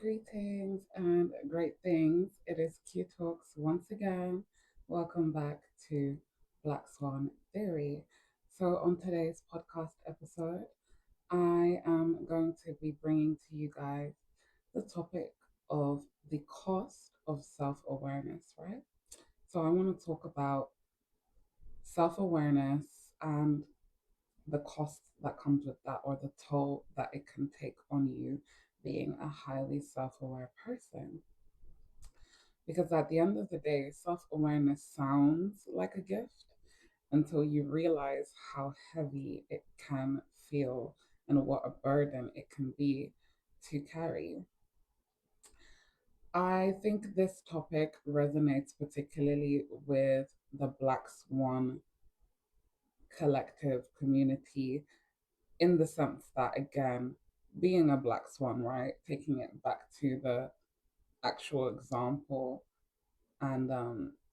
Greetings and great things. It is Q Talks once again. Welcome back to Black Swan Theory. So, on today's podcast episode, I am going to be bringing to you guys the topic of the cost of self awareness, right? So, I want to talk about self awareness and the cost that comes with that, or the toll that it can take on you being a highly self aware person. Because at the end of the day, self awareness sounds like a gift until you realize how heavy it can feel and what a burden it can be to carry. I think this topic resonates particularly with the Black Swan collective community in the sense that, again, being a Black Swan, right, taking it back to the actual example and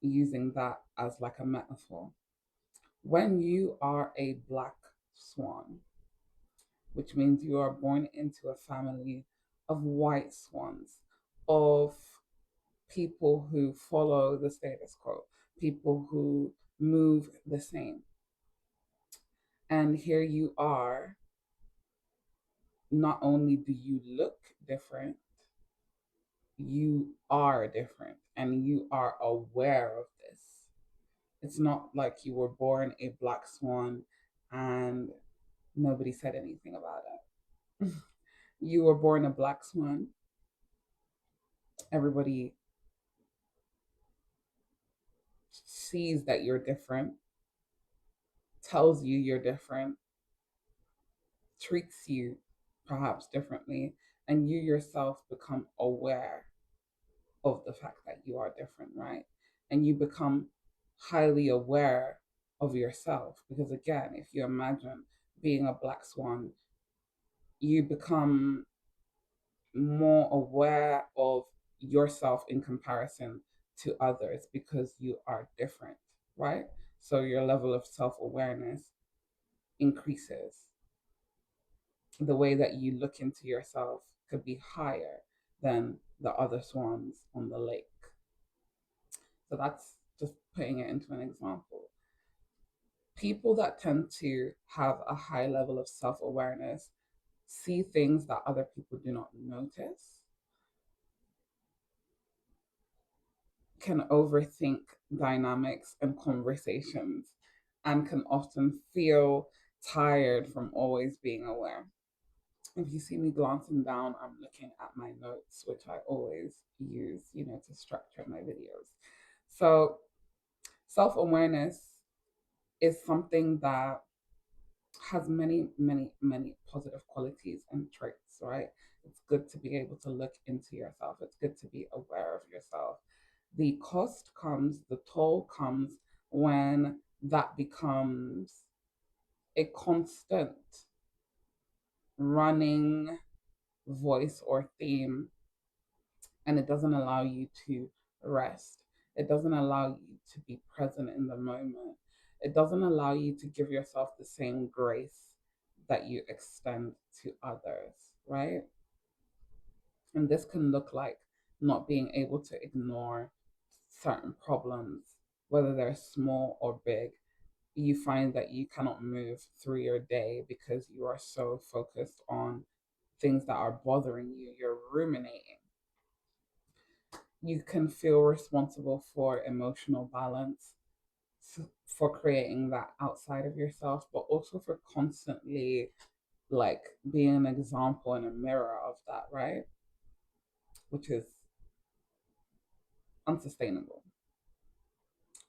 using that as like a metaphor. When you are a black swan, which means you are born into a family of white swans, of people who follow the status quo, people who move the same. And here you are, not only do you look different, you are different and you are aware of this. It's not like you were born a black swan and nobody said anything about it. You were born a black swan. Everybody sees that you're different, tells you you're different, treats you perhaps differently, and you yourself become aware of the fact that you are different, right? And you become highly aware of yourself. Because again, if you imagine being a black swan, you become more aware of yourself in comparison to others because you are different, right? So your level of self awareness increases. The way that you look into yourself could be higher than the other swans on the lake. So that's just putting it into an example. People that tend to have a high level of self awareness see things that other people do not notice, can overthink dynamics and conversations, and can often feel tired from always being aware. If you see me glancing down, I'm looking at my notes, which I always use, to structure my videos. So, self awareness is something that has many, many, many positive qualities and traits, right? It's good to be able to look into yourself, it's good to be aware of yourself. The cost comes, the toll comes when that becomes a constant running voice or theme, and it doesn't allow you to rest. It doesn't allow you to be present in the moment. It doesn't allow you to give yourself the same grace that you extend to others, right? And this can look like not being able to ignore certain problems, whether they're small or big. You find that you cannot move through your day because you are so focused on things that are bothering you. You're ruminating. You can feel responsible for emotional balance, for creating that outside of yourself, but also for constantly like being an example and a mirror of that, right? Which is unsustainable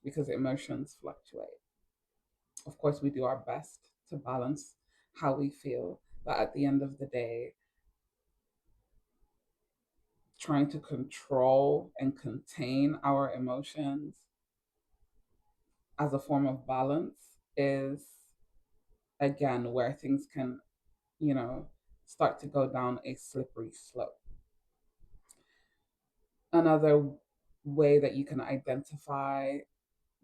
because emotions fluctuate. Of course, we do our best to balance how we feel, but at the end of the day, trying to control and contain our emotions as a form of balance is, again, where things can, you know, start to go down a slippery slope. Another way that you can identify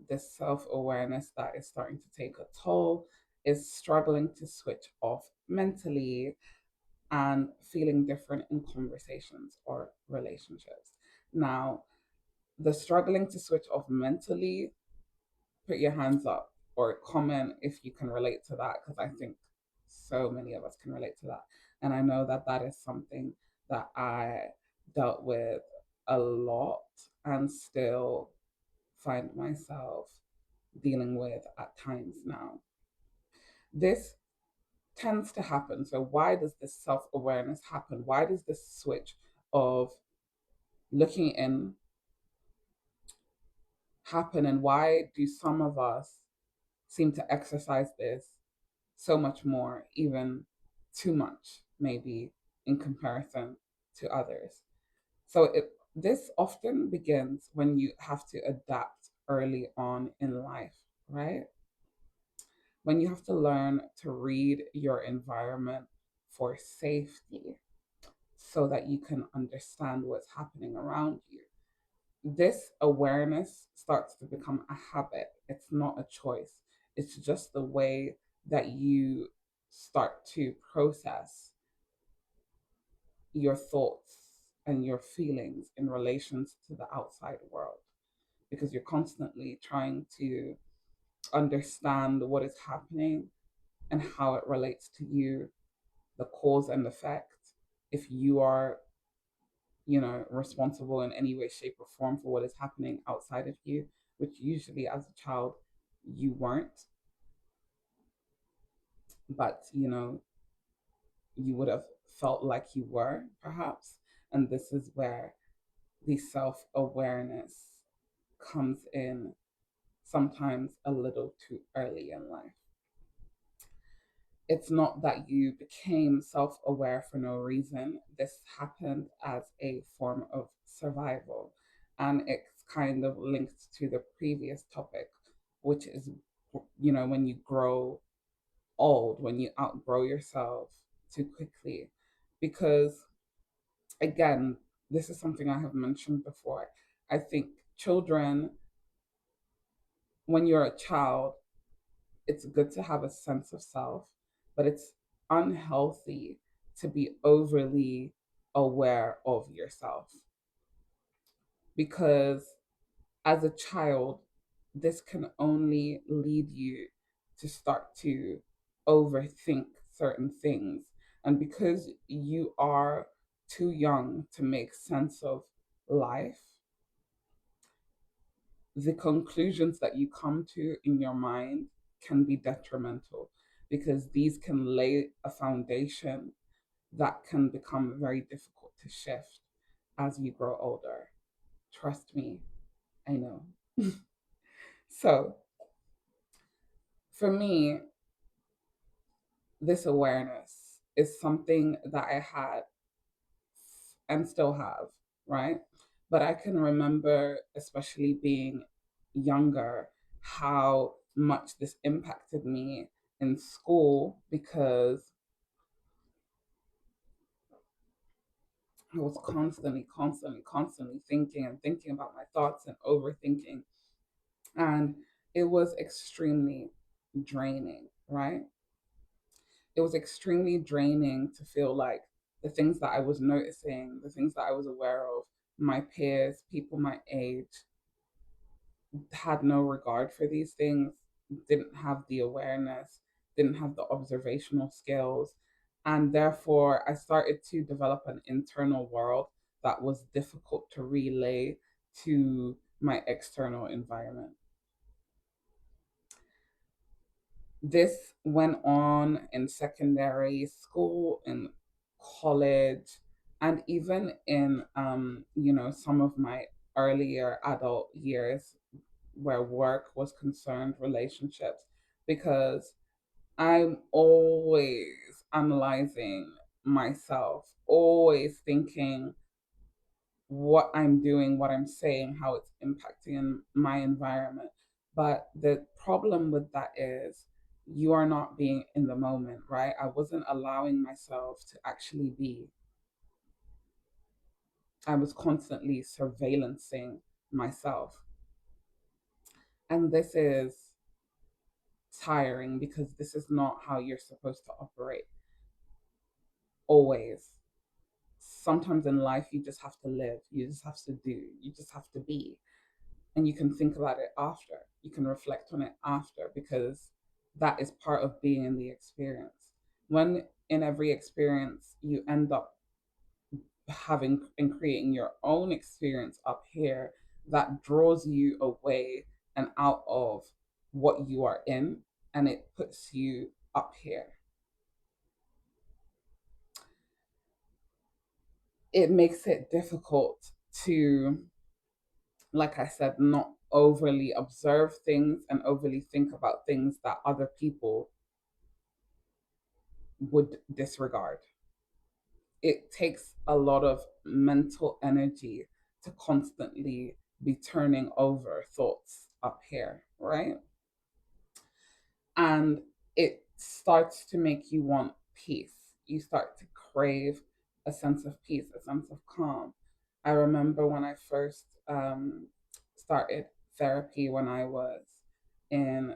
this self awareness that is starting to take a toll is struggling to switch off mentally. and feeling different in conversations or relationships. Now, the struggling to switch off mentally, put your hands up or comment if you can relate to that, because I think so many of us can relate to that. And I know that that is something that I dealt with a lot and still find myself dealing with at times now. This tends to happen. So, why does this self awareness happen? Why does this switch of looking in happen? And why do some of us seem to exercise this so much more, even too much, maybe in comparison to others? So, this often begins when you have to adapt early on in life, right? When you have to learn to read your environment for safety so that you can understand what's happening around you. This awareness starts to become a habit. It's not a choice. It's just the way that you start to process your thoughts and your feelings in relations to the outside world, because you're constantly trying to understand what is happening and how it relates to you, the cause and effect. If you are, responsible in any way, shape, or form for what is happening outside of you, which usually as a child you weren't, but you would have felt like you were, perhaps. And this is where the self awareness comes in, sometimes a little too early in life. It's not that you became self aware for no reason. This happened as a form of survival. And it's kind of linked to the previous topic, which is, when you grow old, when you outgrow yourself too quickly. Because, again, this is something I have mentioned before. I think children, when you're a child, it's good to have a sense of self, but it's unhealthy to be overly aware of yourself, because as a child, this can only lead you to start to overthink certain things. And because you are too young to make sense of life, the conclusions that you come to in your mind can be detrimental, because these can lay a foundation that can become very difficult to shift as you grow older. Trust me, I know. So, for me, this awareness is something that I had and still have, right? But I can remember, especially being younger, how much this impacted me in school, because I was constantly thinking and thinking about my thoughts and overthinking. And it was extremely draining, right? It was extremely draining to feel like the things that I was noticing, the things that I was aware of, my peers, people my age, had no regard for these things, didn't have the awareness, didn't have the observational skills. And therefore, I started to develop an internal world that was difficult to relay to my external environment. This went on in secondary school, in college, and even in some of my earlier adult years, where work was concerned, relationships, because I'm always analyzing myself, always thinking what I'm doing, what I'm saying, how it's impacting in my environment. But the problem with that is you are not being in the moment, right? I wasn't allowing myself to actually be. I was constantly surveillancing myself. And this is tiring, because this is not how you're supposed to operate. always. Sometimes in life, you just have to live, you just have to do, you just have to be. And you can think about it after, you can reflect on it after, because that is part of being in the experience. When in every experience, you end up having and creating your own experience up here that draws you away and out of what you are in, and it puts you up here. It makes it difficult to, like I said, not overly observe things and overly think about things that other people would disregard. It takes a lot of mental energy to constantly be turning over thoughts up here, right? And it starts to make you want peace. You start to crave a sense of peace, a sense of calm. I remember when I first started therapy when I was in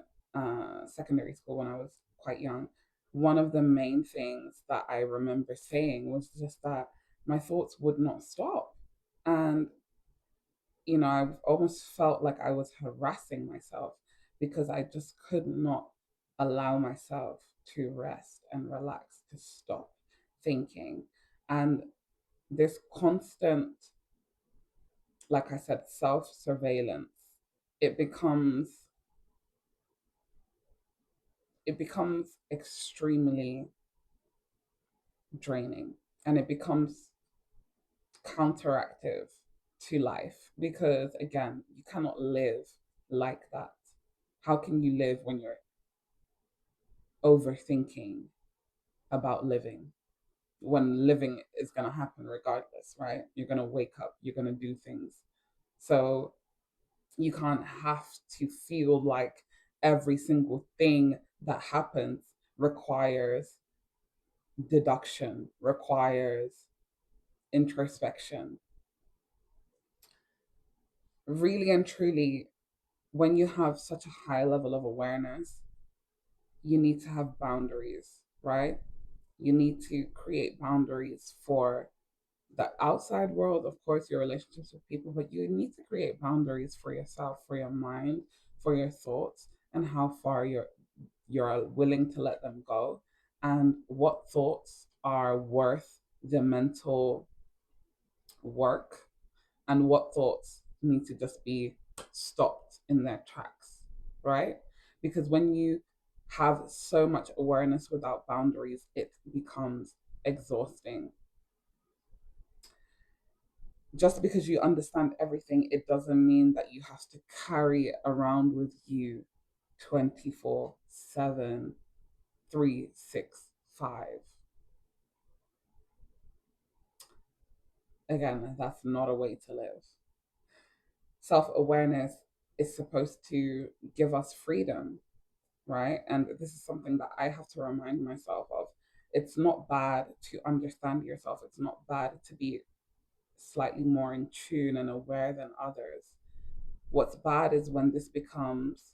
secondary school, when I was quite young. One of the main things that I remember saying was just that my thoughts would not stop. And I almost felt like I was harassing myself because I just could not allow myself to rest and relax, to stop thinking. And this constant, like I said, self surveillance, it becomes it becomes extremely draining, and it becomes counteractive to life, because again, you cannot live like that. How can you live when you're overthinking about living, when living is going to happen regardless, right? You're going to wake up, you're going to do things. So you can't have to feel like every single thing that happens requires deduction, requires introspection. Really and truly, when you have such a high level of awareness, you need to have boundaries, right? You need to create boundaries for the outside world, of course, your relationships with people, but you need to create boundaries for yourself, for your mind, for your thoughts, and how far you're willing to let them go, and what thoughts are worth the mental work, and what thoughts need to just be stopped in their tracks, right? Because when you have so much awareness without boundaries, it becomes exhausting. Just because you understand everything, it doesn't mean that you have to carry it around with you 24/7, 365. Again, that's not a way to live. Self awareness is supposed to give us freedom, right? And this is something that I have to remind myself of. It's not bad to understand yourself, it's not bad to be slightly more in tune and aware than others. What's bad is when this becomes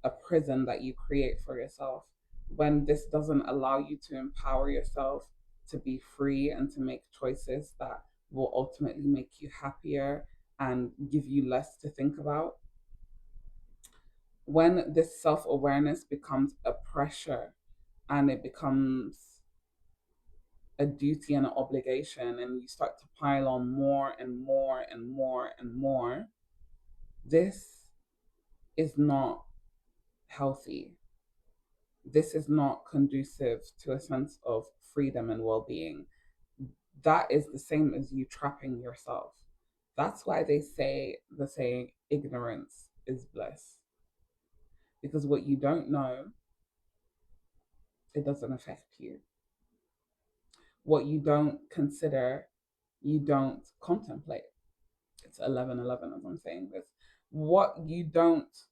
a prison that you create for yourself, when this doesn't allow you to empower yourself to be free and to make choices that will ultimately make you happier and give you less to think about. When this self awareness becomes a pressure and it becomes a duty and an obligation, and you start to pile on more and more and more and more, this is not healthy. This is not conducive to a sense of freedom and well being. That is the same as you trapping yourself. That's why they say the saying, ignorance is bliss. Because what you don't know, it doesn't affect you. What you don't consider, you don't contemplate. It's 11:11 as I'm saying this. What you don't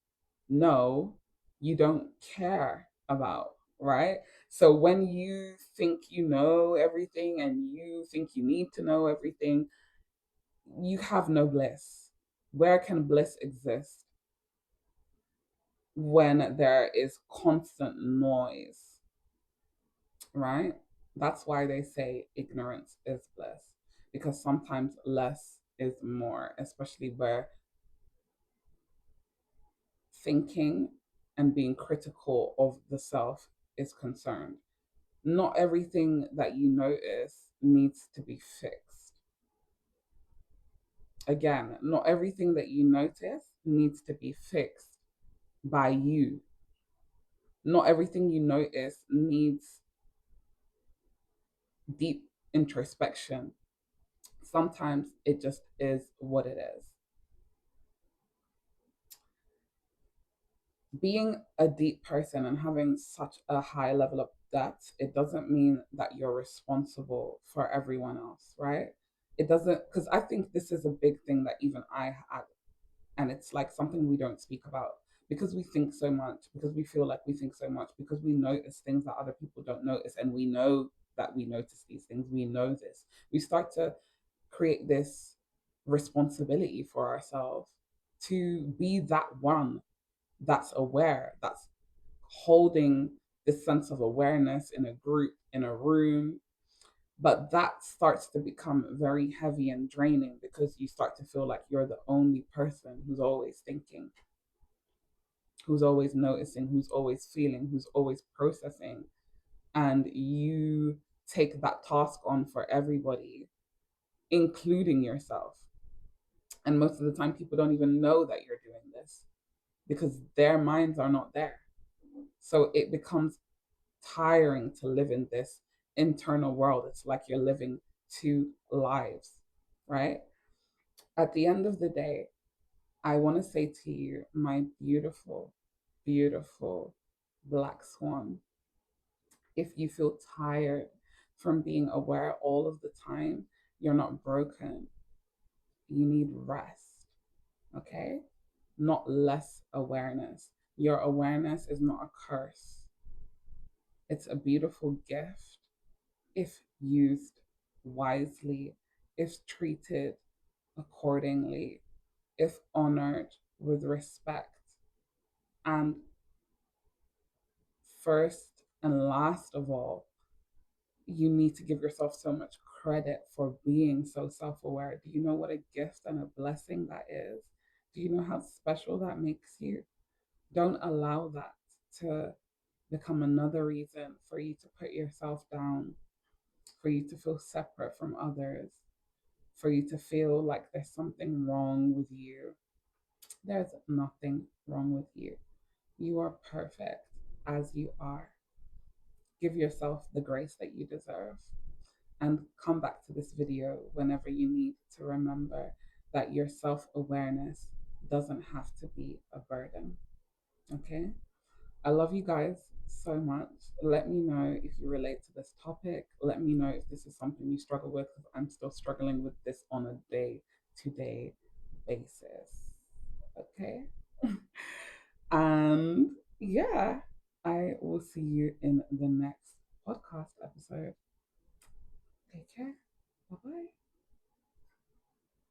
know, you don't care about, right? So when you think you know everything and you think you need to know everything, you have no bliss. Where can bliss exist when there is constant noise, right? That's why they say ignorance is bliss, because sometimes less is more, especially where thinking and being critical of the self is concerned. Not everything that you notice needs to be fixed. Again, not everything that you notice needs to be fixed by you. Not everything you notice needs deep introspection. Sometimes it just is what it is. Being a deep person and having such a high level of depth, it doesn't mean that you're responsible for everyone else, right? It doesn't, because I think this is a big thing that even I had, and it's like something we don't speak about because we think so much, because we feel like we think so much, because we notice things that other people don't notice, and we know that we notice these things. We know this. We start to create this responsibility for ourselves to be that one that's aware, that's holding this sense of awareness in a group, in a room. But that starts to become very heavy and draining because you start to feel like you're the only person who's always thinking, who's always noticing, who's always feeling, who's always processing. And you take that task on for everybody, including yourself. And most of the time, people don't even know that you're doing this because their minds are not there. So it becomes tiring to live in this internal world. It's like you're living two lives, right? At the end of the day, I want to say to you, my beautiful, beautiful Black Swan, if you feel tired from being aware all of the time, you're not broken. You need rest, okay? Not less awareness. Your awareness is not a curse, it's a beautiful gift if used wisely, if treated accordingly, if honored with respect. And first and last of all, you need to give yourself so much credit for being so self aware. Do you know what a gift and a blessing that is? Do you know how special that makes you? Don't allow that to become another reason for you to put yourself down, for you to feel separate from others, for you to feel like there's something wrong with you. There's nothing wrong with you. You are perfect as you are. Give yourself the grace that you deserve and come back to this video whenever you need to remember that your self awareness doesn't have to be a burden. Okay? I love you guys so much. Let me know if you relate to this topic. Let me know if this is something you struggle with, because I'm still struggling with this on a day to day basis. Okay? And yeah, I will see you in the next podcast episode. Take care. Bye bye.